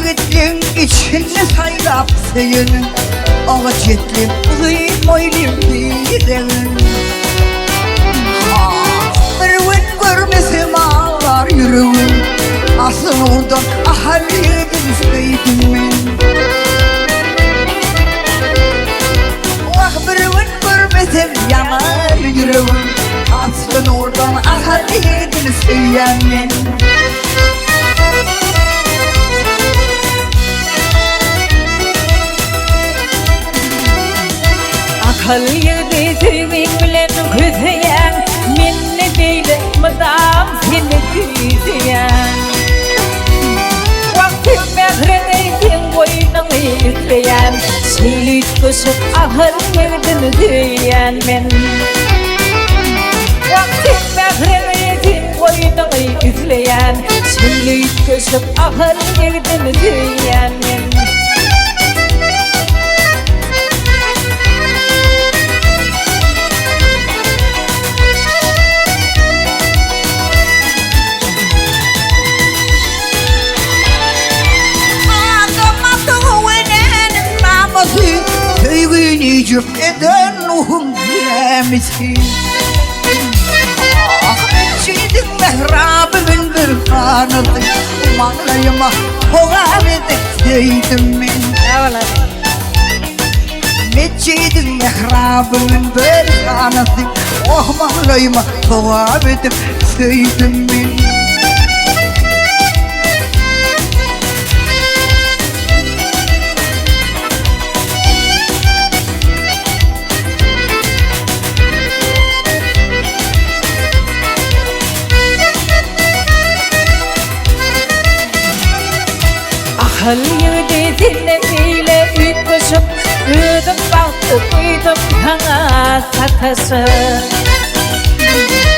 yigitliğin içini saylap seyinin ağaç yetlim uzayım oylim diyenin bir gün görmesem ağlar yüreğim asıl oradan ahaliye düşseydim ben bir gün görmesem yanar yüreğim asıl oradan ahaliye düşseydim ben Akıl yedi sevmek bilen güzeyen minne değil madam seni güzeyen Vaktim mehrene boyunum isteyen Şilit kuşuk akıl yedin diyen men Vaktim mehrene boyunum isteyen Şilit kuşuk akıl yedin diyen men Sevgini cümleden ruhum bilemesin Meçidin mehrabımın bir kanadı Mağlayıma hoğam edekseydim ben Meçidin mehrabımın bir kanadı Mağlayıma hoğam edekseydim ben Akıl yedi dinlemiyle ütmüşüm Üdüm baktı duydum kana satası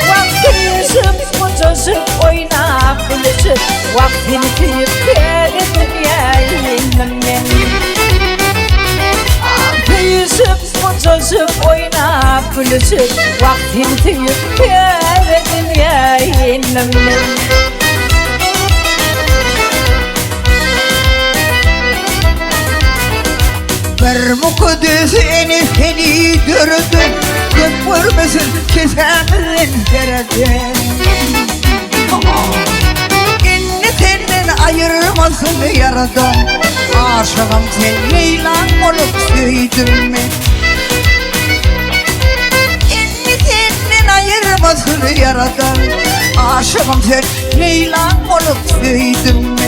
Vakti yüzüm mucuzum oynap gülüşüm Vaktini tüyüp geri dünyayı inmem Vakti yüzüm mucuzum oynap gülüşüm Vaktini tüyüp geri dünyayı inmem Bir mukaddes seni gördüm Gök görmesin kesenin dereden İnni senden ayırmasın yaradan Aşığım sen Leylan olup sevdim mi? İnni senden ayırmasın yaradan Aşığım sen Leylan olup sevdim mi?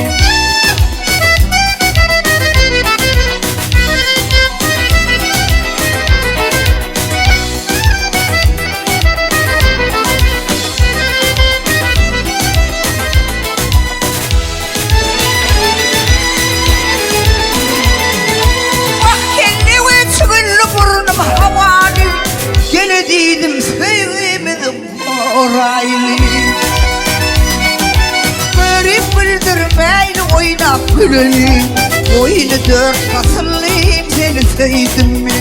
Dedim sevmedim oraylı Görüp bildirmeyle oynap güleni Oyunu dört fasıllıyım seni sevdim mi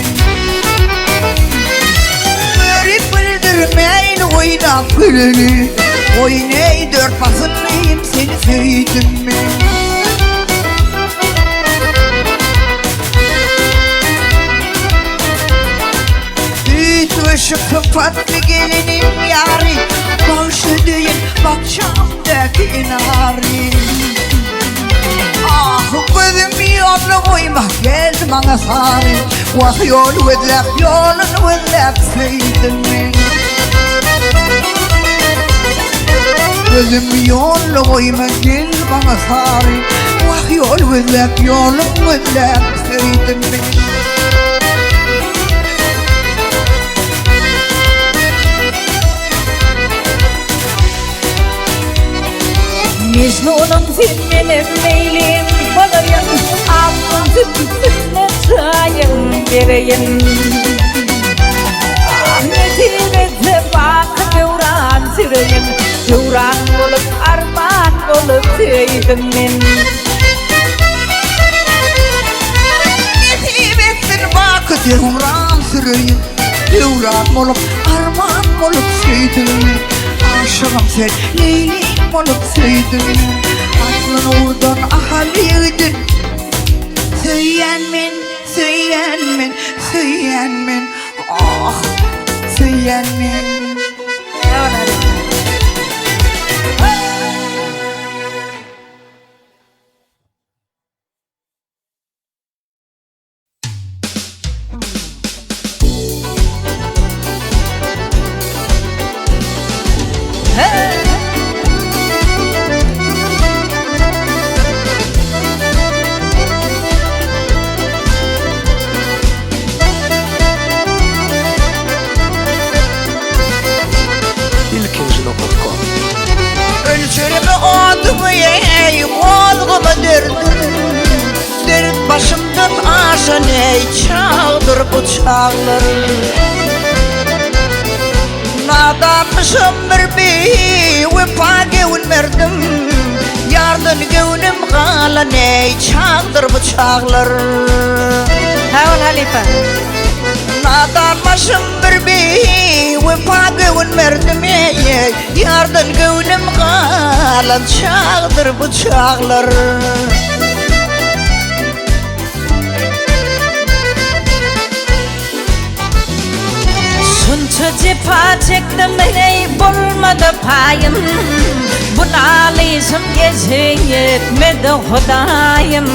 Görüp bildirmeyle oynap güleni Oyunu dört fasıllıyım seni sevdim mi Şu kapatlı gelinim yari Komşu değil bakşamdaki nari Ah gözüm yolunu koyma geldi bana sari Vah yolu vedlep yolunu vedlep sevdim mi Gözüm yolunu koyma geldi bana sari Vah yolu vedlep yolunu vedlep sevdim mi Mecnun'um sen benim meylim Balayım aklım tüpüne çayım vereyim Ahmetime bak devran süreyim Devran olup arman olup sevdim ben Ahmetime bak devran süreyim Devran olup arman olup sevdim ben Aşığım sen Leylim olup sevdim Aklın oradan ahaliydin coşan ey çağdır bu çağlar. Nadanmışım bir vefa gevin merdim, yardan gevnim galan ey çağdır bu çağlar. Hawal Halife. Nadanmışım bir vefa gevin merdim ey, yardan gevnim galan çağdır bu çağlar. Sunça cefa çektim ey bulmadı payım, bu nalizm yetmedi Hudayım.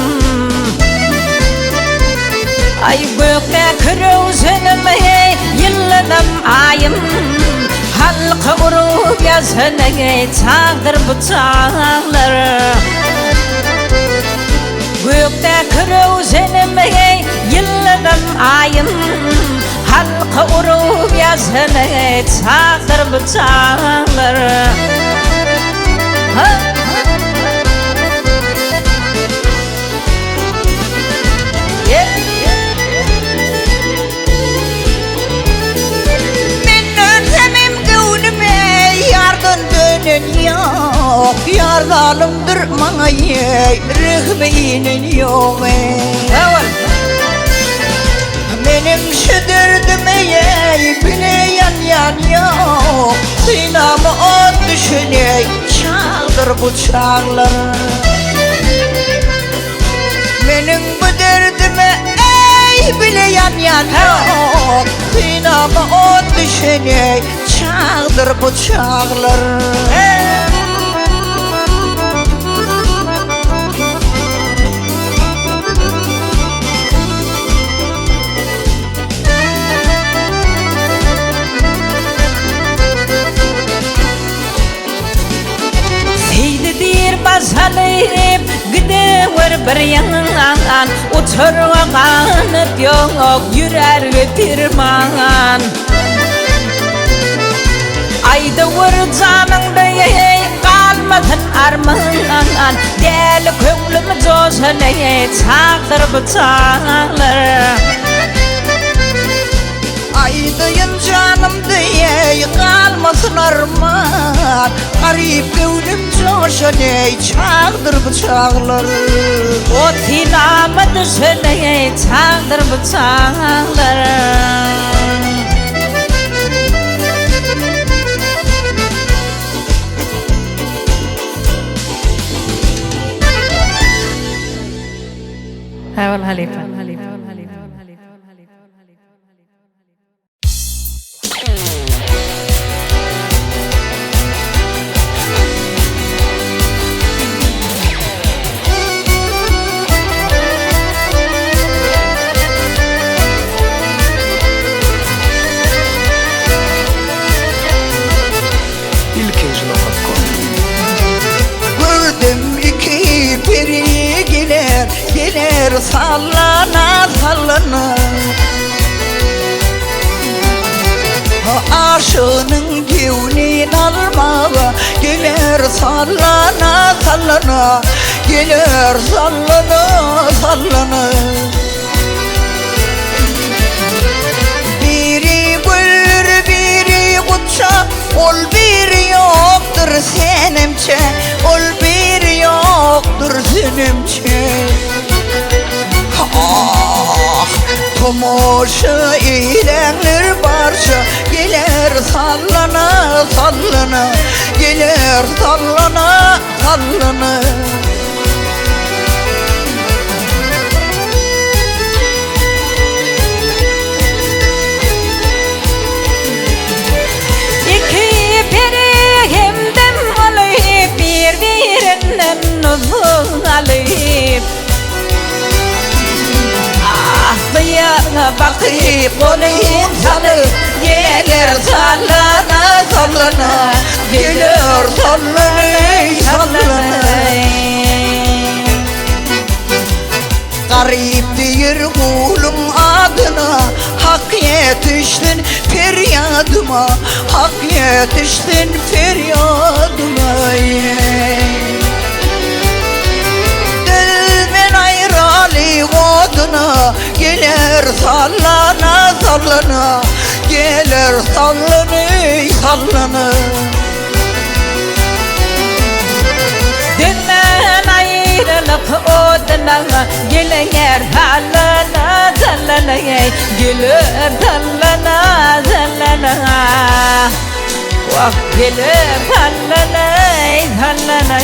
Ay gökte kırıvzenim ey yılladım ayım, halkı urup yazın ey çağdır bu çağlar. Gökte kırıvzenim ey yılladım ayım, halkı urup yazın ey çağdır bu çağlar. Yok, yardalımdır bana ye, rıhbeynin yok benim şıdırdım ey, bile yan yok. Sinamı o düşün ey, çağdır bu çağlar. Benim bu derdime ey, bile yan yok. Sinamı o düşün ey, çağdır bu çağlar. Basalayıp gidiyor bir yandan, oturganıp yok yürer getirman. Ayda vur canında ye kalmadın armağan, deli köylüm coşan ye çağdır bu çağlar. Aydayın canım diye kalmasın armağan, garip gönlüm coşan ey çağdır bu çağlar. O tinamı düşün ey çağdır bu çağlar. Hawal Halife. Gördüm iki peri gelir sallana sallana. Aşığının gevnin almağa gelir sallana sallana, gelir sallana sallana. Biri gülür biri kutça, ol biri yoktur senimçe, ol biri yoktur senimçe. Ah, tomoşu ilenir barça, gelir sallana sallana, gelir sallana sallana. İki peri hemden alıp birbirinden uzun alıp, ahtiyana bakıp olayım sanıp, gelir sallana sallana, gelir sallana sallana. Garip bir kulum adına, hak yetiştin feryadıma, hak yetiştin feryadıma. Dilmen ayrılı oduna, sallana sallana gelir sallanı sallanı. Dünden ayrılıp oduna gelir sallana sallana gelir sallana sallana. Vah gelir sallana sallana.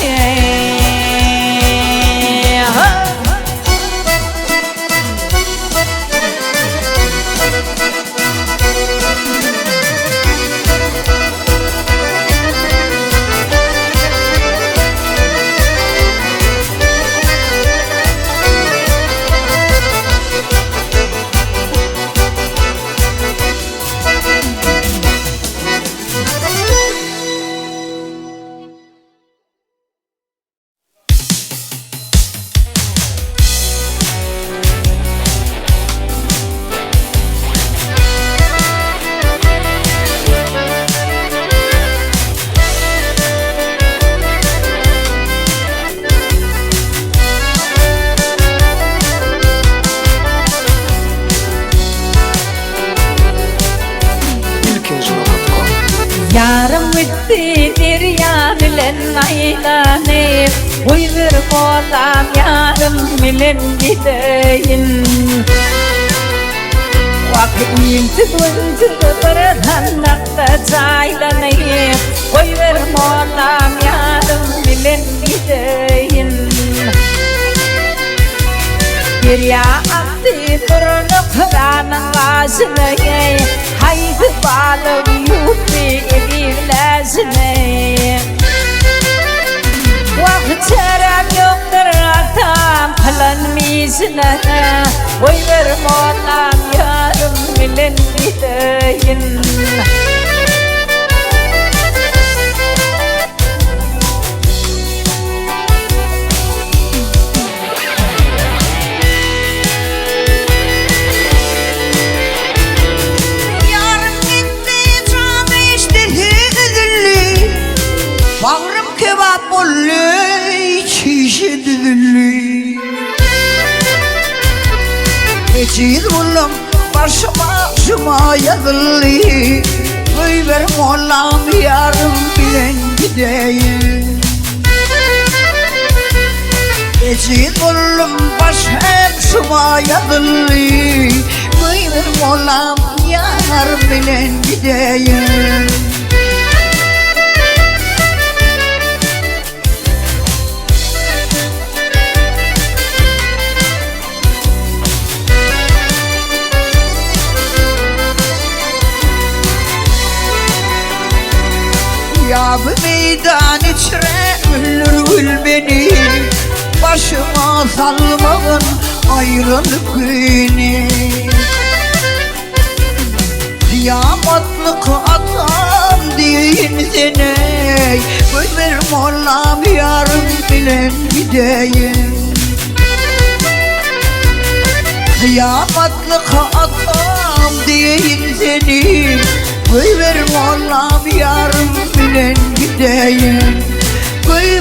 Yarım bitti derya bilen aylane uydur kolam yarım bilen gideyin. Vakit tıkıntı bırakmakta çaylanayım uydur kolam yarım bilen gideyin. Derya aktı turunu kıranın ağzına haydi bağlı yufi evlerine. Vakit çarem yoktur atam falan mizine uydur molam yarım bilen gideyin. Bağrım kebap ollu, çişi düdüllü. Geçid buldum başıma yazılı. Ver molam yarım bilen gideyim. Geçid buldum başıma yazılı. Ver molam yarım bilen gideyim. Ya bu meydan içre ölür beni. Başıma salmağın ayrılık günü. Kıyamatlık atam deyin seni. Ver molam yarım bilen gideyim. Kıyamatlık atam deyin seni. Ver molam yarım bilen gideyim.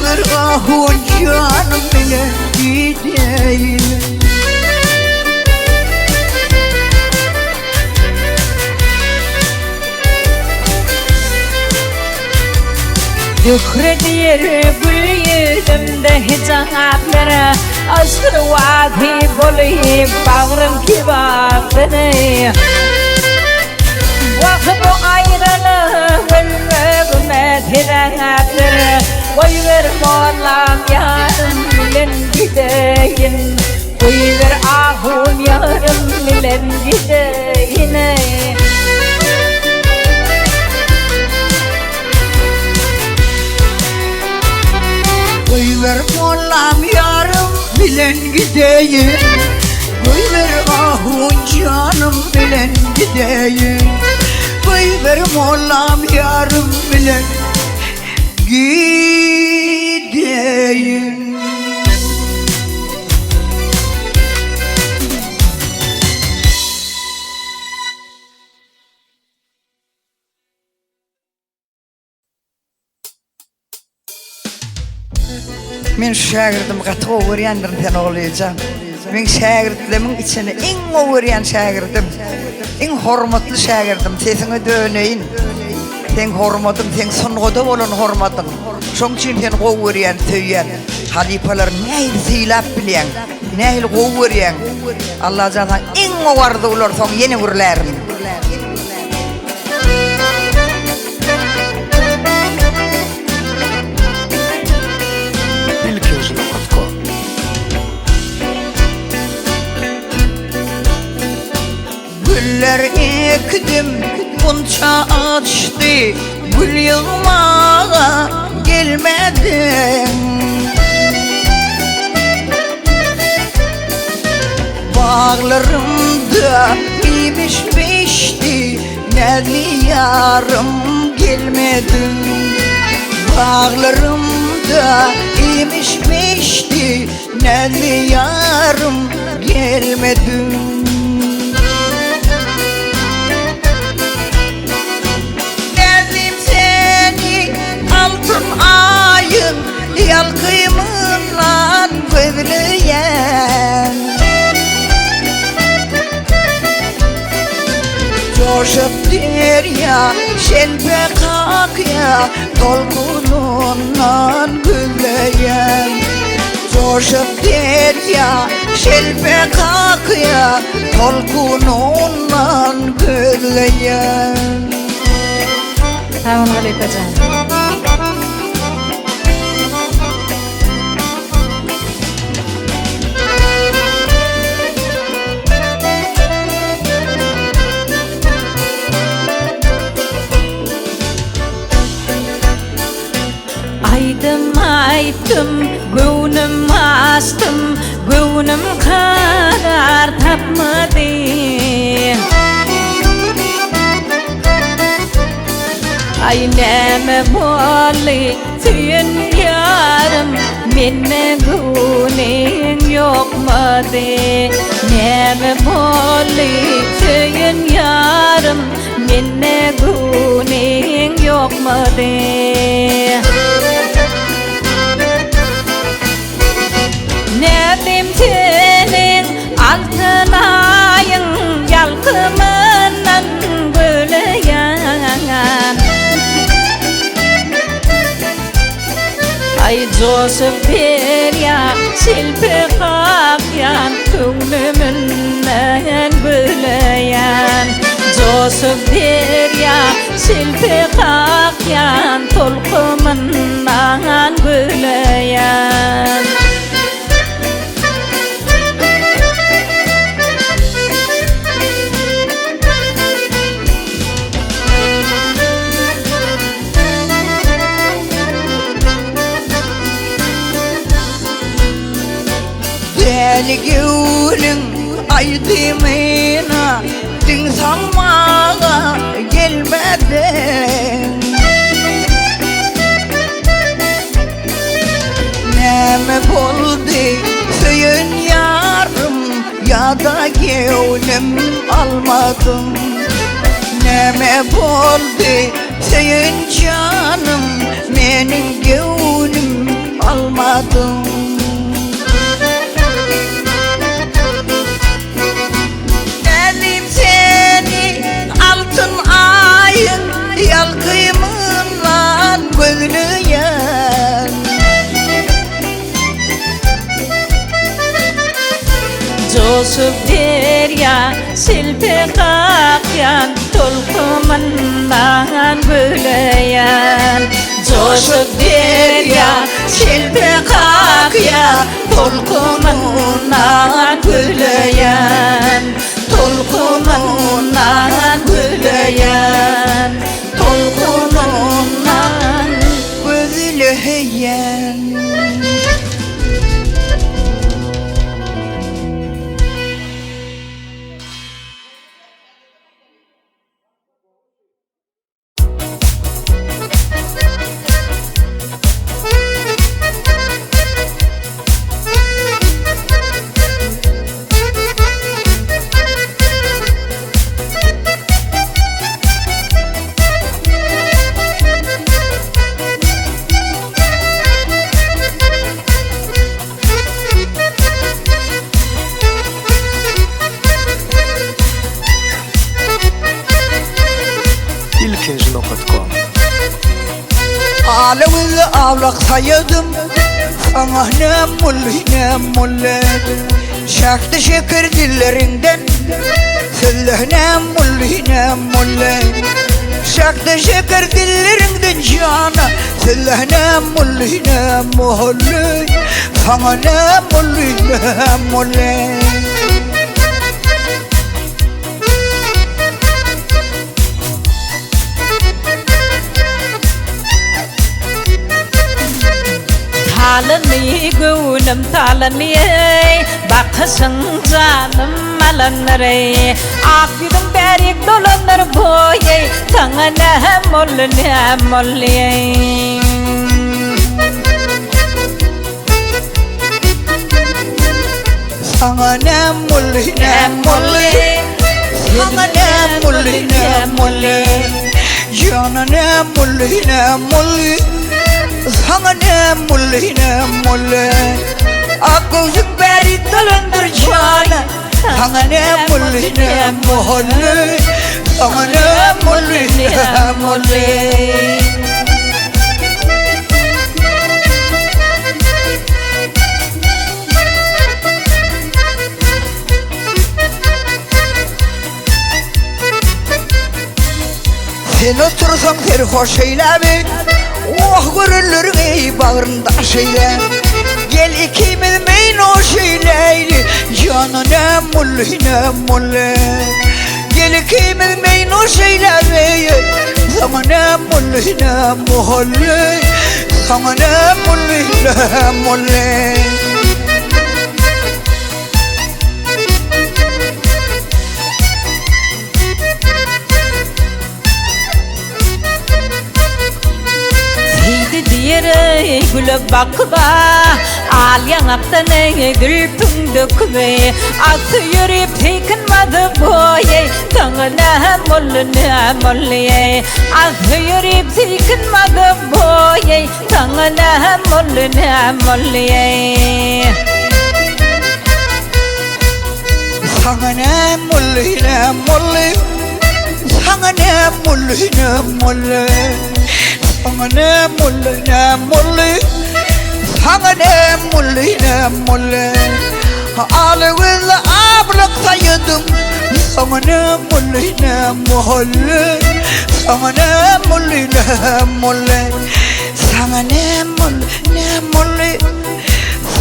Ver ahun canım bilen gideyim. Şükredir gül yüzümde hicahatlara aşkı vadi bulayım bağrım kebapını. Vakit bu ayrılık ölmeme tirahatlara uydur molam yarım bilen gideyim. Uydur ahum yarım bilen gideyim. Ver molam yarım bilen gideyim. Ver ahun canım bilen gideyim. Ver molam yarım bilen gideyim. Men şagirdim qatı o'rgandim sen o'g'laycan. Men şagirdlerimin içine en oğuryan şagirdim, en hormatly şagirdim. Sesine döneyin. Sen hormatım, sen songoda bolan hormatım. Şoň üçin sen oğuryan, töýýän. Halipalar nähil syýlap bilýän, nähil oğuryan. Allah jatan en owardy ular soň ýene gürlärin. Güller ekdim, bunça açtı, gül yığmağa gelmedin. Bağlarımda imiş beşti, nerli yarım gelmedin. Bağlarımda imiş beşti, nerli yarım gelmedin. Ayın yalkıyımından gözleyen coşup derya şelpe kakya dolgunundan gözleyen coşup derya şelpe kakya dolgunundan gözleyen. Tamam Halipacan. Aytdım, gönlüm astım, gönlüm karar tapmadı. Ay näme bolly sen yarım, menne güneň ýokmady. Näme bolly sen yarım, menne güneň ýokmady. Nädim senin altın ayın yalkımından böleyen. Ay Joseph derya silpe kakyan köňlümden böleyen. Joseph derya silpe kakyan tolkymyndan böleyen. Deli gülün aydımına din sanmağa gelmedin. Näme boldy söyün yarım ya da gönlüm almadım. Näme boldy söyün canım menin gönlüm almadım. Yalkıyımından gözleyen Joseph derya silpe kakyan tolkymyndan böleyen. Joseph derya silpe kakyan tolkymyndan böleyen. Tolkymyndan böleyen. Tolkymyndan gözleyen. kızı avlak saydım. Sana ne mulli şaktı şeker dillerinden. Söyle ne mulli şaktı şeker dillerinden cana. Söyle ne mulli sana ne mulli Talani gönlüm talani bakışın canım alanır Akıdım berik dolanır boy sana ne mulli Sana ne mulli sana ne mulli cana ne mulli sana ne mulli Akıdım berik dolanır cana sana ne mulli sana ne mulli Sen otursan seni hoş eylemi Oh görülür ey bağrında şeyle Gel ikimiz meynoş eyleyli Canı ne mulli Gel ikimiz meynoş eylemi Sana ne mulli Sana ne mulli Yere gülü bakma Al yanaktan gül pündükme Atı yürüyüp tekinmadı boye Sana ne mulli Atı yürüyüp tekinmadı boye Sana ne mulli Sana ne mulli Sana ne mulli Sana ne mulli Sana ne mulli Ağlığınla ablak saydım Sana ne mulli Sana ne mulli Sana ne mulli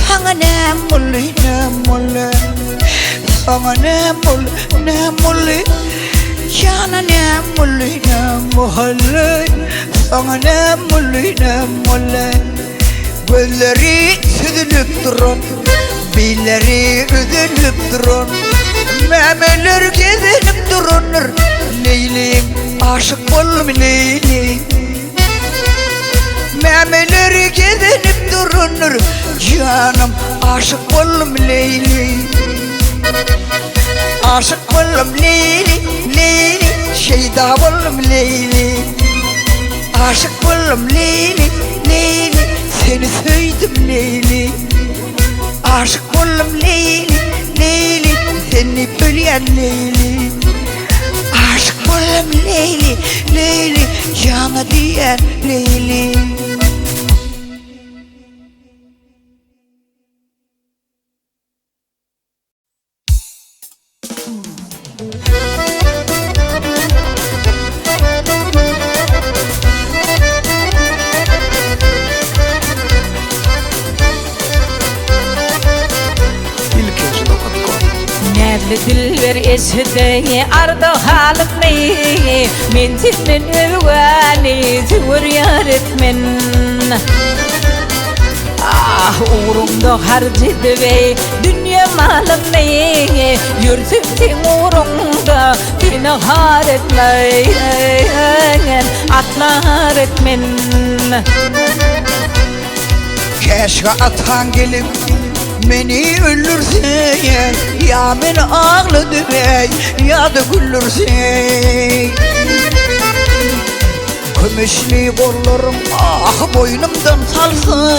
Sana ne mulli Sana ne mulli Cana ne mulli Sana ne mulli Gözleri süzülüp durun Billeri üzülüp durun Memeler gezinip durunur Leylim aşık bolum leylim Memeler gezinip durunur Canım aşık bolum leylim Aşık bolum leyli Şeyda bolum leyli Aşık bolum leyli Seni söyledim leyli Aşık bolum leyli Seni bölyen leyli Aşık bolum leyli Cana diyen leyli Dilber esde arda halimni Min tinin ülvani tüvür yaretmen Ah uğrumda harcıdı ve dünya malimni Yürtüp tin uğrumda dini haretmen Atlar etmen Keşke atan gelip Beni öldürse ya beni ağladı ya da güldürse Kömüşlü kollarım ah boynumdan salsın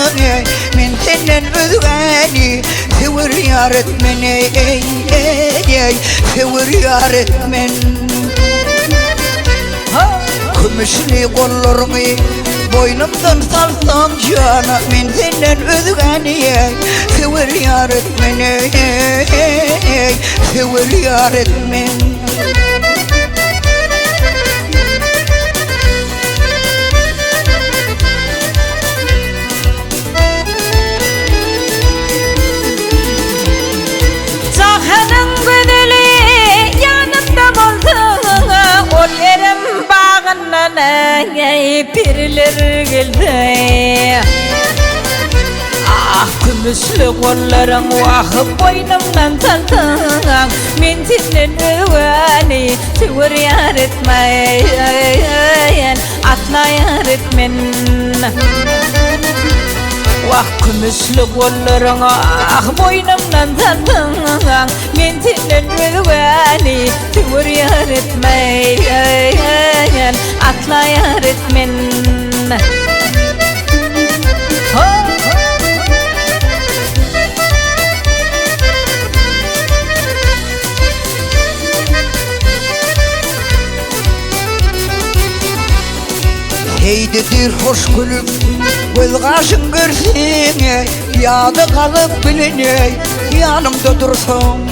Ben senden özgeni sevir yar etmeni Sevir yar etmen Kömüşlü kollarımı Boynumdan salsam cana men senden özgäniyey sewer yar etmeni sewer yar etmen Cahanın güdeli yanımda bolsun ol yerim bağından piriler geldi Ah kümüslü kollarım vahı boynumdan saltan men senden öwani sewer yar etmeyen atla yar etmen Vah kümüslü kollarına ah boynumdan saltan men senden öwani sewer yar etmeyen atla yar etmen Heydedir hoş gülüm göz kaşın görsene yadı kalıp biliney yanımda dursun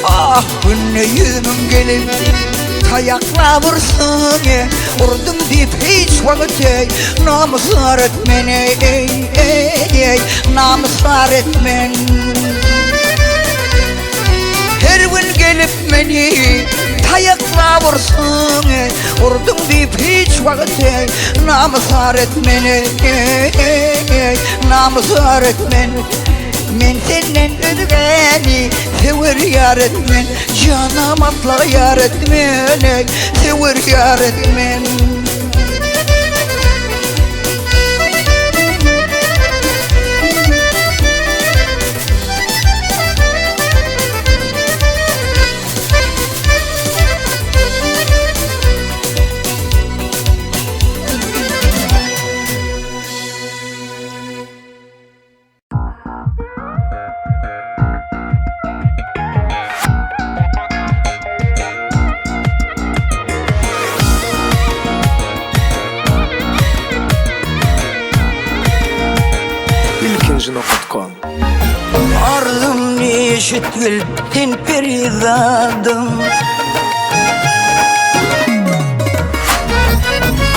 Ah günne yüzümün gelin tayakla vursun Vurdum deyip hiç vakit namuslar etmeni namuslar etmen Her gün gelip beni tayakla vursun Vurdum deyip hiç vakit namuslar etmeni namuslar etmen Men senden özgäni sewer yar etmen Canam atla yar etmen sewer yar etmen ilkinci.com Arzum neşitgül ten perizadım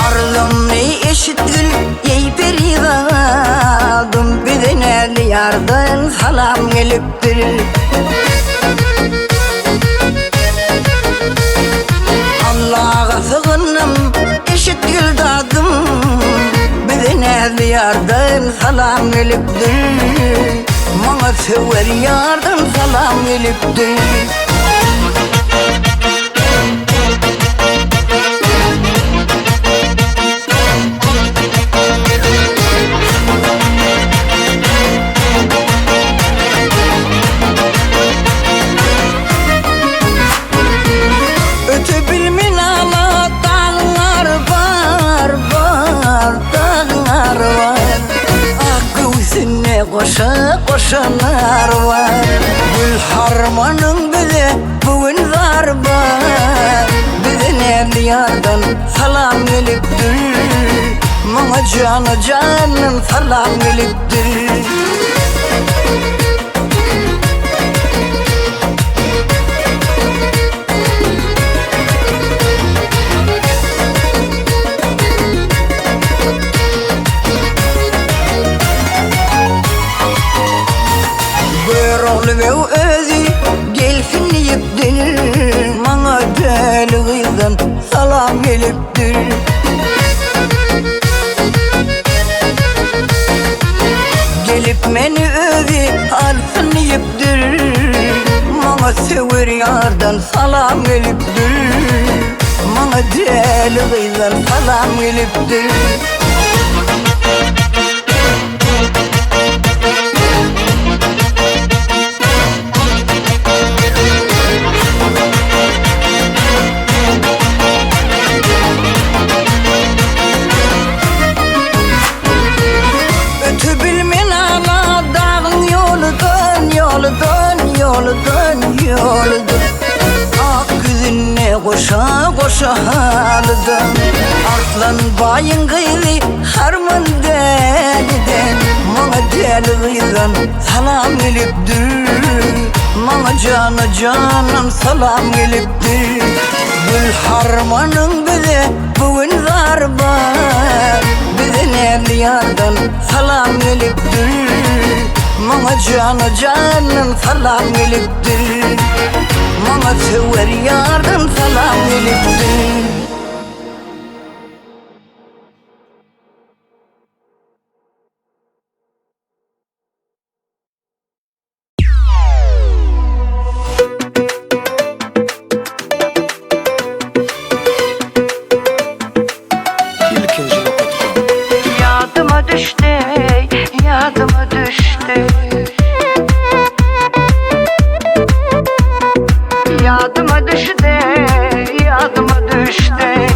Arzum neşitgül yey perizadım Bideneli yardan salam geliptir Allah'a sığınım eşitgül dadım Bideneli yardan salam geliptir Mana sewer yardan salam geliptir Öte bilmin ala dağlar var dağlar var Ak göğsüne koşa koşanlar var Gül harmanın bile bugün var Bize yardan salam geliptir Mana canım salam geliptir Ve özü gelsin yiptir Mana delgizden salam geliptir Gelip meni özü alsın yiptir Mana sewer yardan salam geliptir Mana delgizden salam geliptir koşa koşa halıdan Artlan bayın gıyli harman deliden Mana deli gıydan salam gelipdir Mana canı canım salam gelipdir Gül harmanın bize bugün zarba Bize nerli yardan salam gelipdir Mana canı canım salam gelipdir Mana sever yardan salam gelipdir Yadıma düştü, yadıma düştü Yadıma düştü, yadıma düştü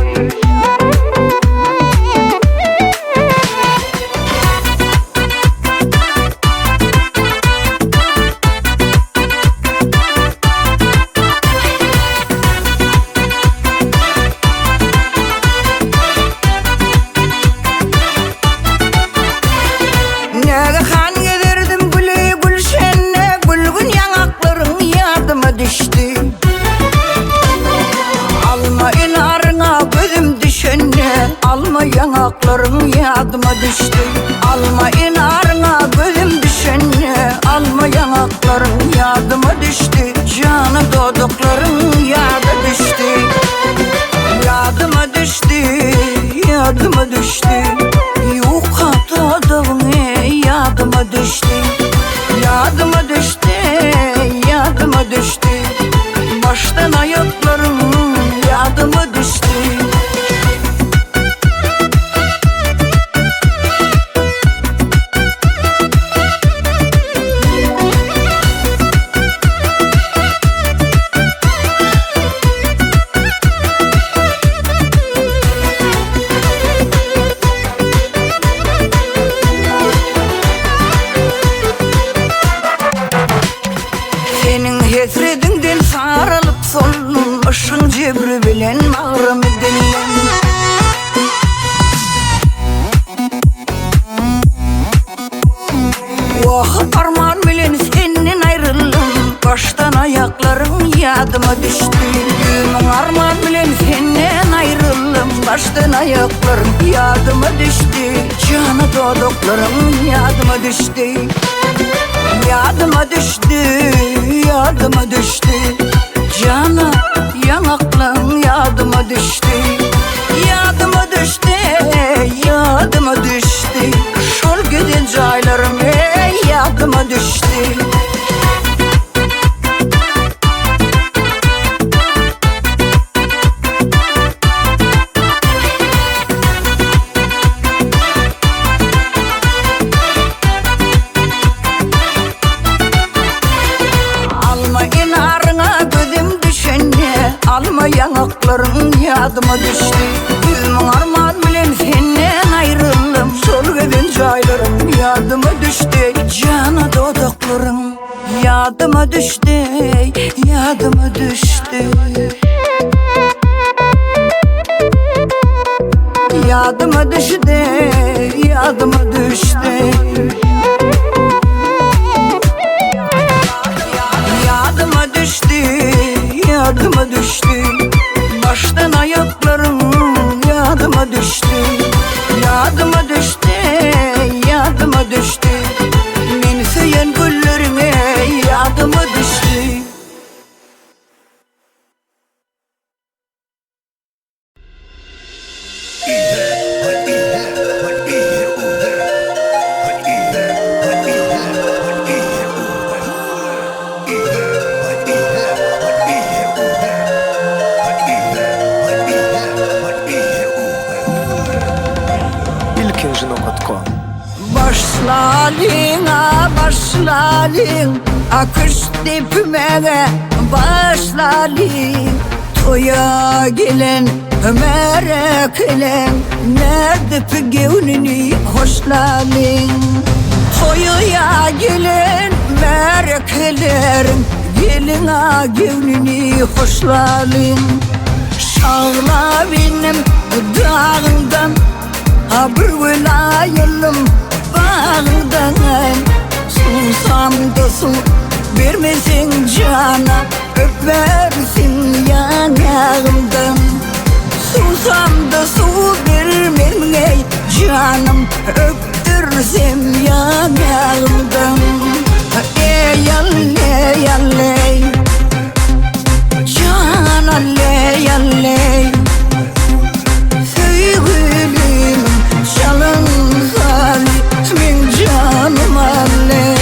Nege kan gelirdim gülü gülşenle Gülgün yanakların yadıma düştü Alma inarına gözüm düşenne Alma yanakların yadıma düştü Alma inarına gözüm düşenne Alma yanakların yadıma düştü Canı doğdukların yadı düştü Yadıma düştü, yadıma düştü Yukarıdağın yadıma düştü Yadıma düştü, yadıma düştü Baştan ayaklarım yadıma düştü Senin hesredinden sarılıp solun Işın cebri bilen mağrımı dinlen Vah arman bilen senin ayrılım Baştan ayakların yadıma düştü Gülüm arman bilen senin ayrılım Baştan ayakların yadıma düştü Canı doğduklarım yadıma düştü Yadıma düştü, yadıma düştü Canı yanaklan yadıma düştü Yadıma düştü, yadıma düştü Şol güzel caylarım yadıma düştü Alma yanakların yadıma düştü Gülüm armağan bilen senden ayrıldım Sol gözün caylarım yadıma düştü Cana dodaklarım yadıma düştü Yadıma düştü Yadıma düştü Yadıma düştü Yadıma düştü Yadıma düştü Baştan ayaklarım yadıma düştü Yadıma düştü Yadıma düştü Beni söyleyen güllerine yadıma düştü Başlalın akış dipmeye başlalın Toya gelen mereklen nerede pegevnini hoşlalın Toya gelen mereklerin gelin a gevnini hoşlalın Ağla benim dağından, ha bir gün ayılım bağından. Susam da su vermesin cana, öpersin yanağımdan. Susam da su vermem ey canım, öptürsem yanağımdan. Ey alley alley, can alley alley, sevgilim çalın zali, min canım alley.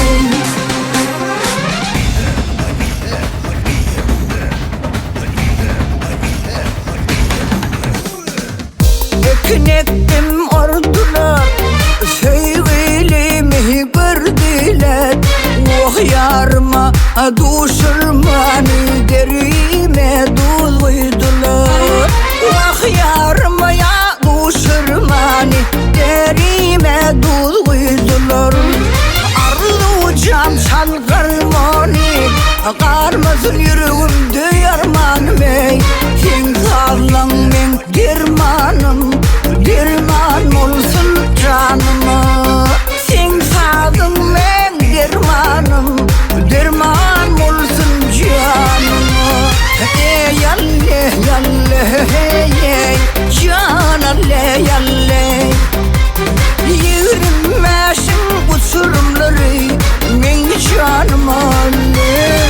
Ekin ektim ordular, sevgilimi gördüler. Oh yarıma duşurmani, derime duz koydular. Oh yarıma ya duşurmani, derime duz koydular. Arlı ucam çalgarmani, karmasın yüreğimde yarmanım ey. Sen sağlan men dermanım, derman olsun canıma. Sen sağlan men dermanım, derman olsun canıma. Ey yalle yalle hey, can alle yalle. Yürümeşin kusurumları, men canım alle.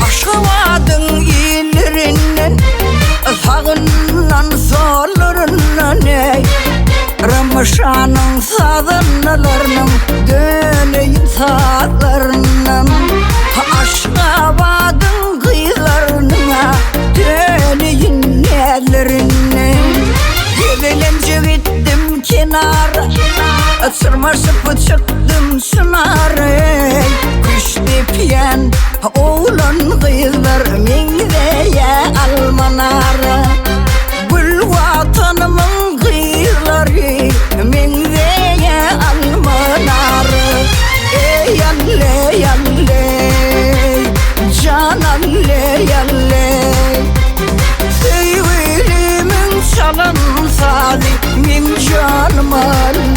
Aşamadın illerinden, sağından sollarından ey. Ramazan'ın sadanalarının, döneyin saatlarından. Aşamadın kıyılarına, döneyin ellerinden. Gevelemce gittim kenara, sırmaşıp çıktım şunara. Kış depiyen oğlan kızlar, mengveye almanara. Gül vatanımın kızları, mengveye almanara. Ey yalle yalle, can alle yalle. Sevgilimin çalan sadi, min canım alle.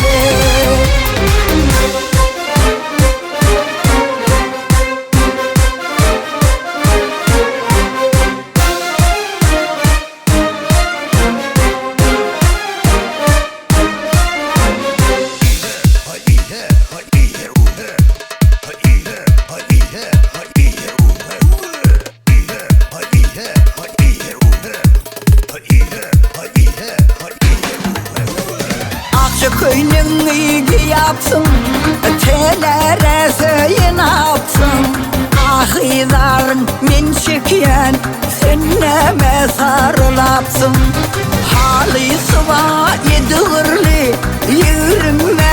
Köyünün iyiliği yapsın, telere söyün yapsın. Ahidarın min çekiyen, senneme sarılapsın. Halı sıva yedirli, yürüme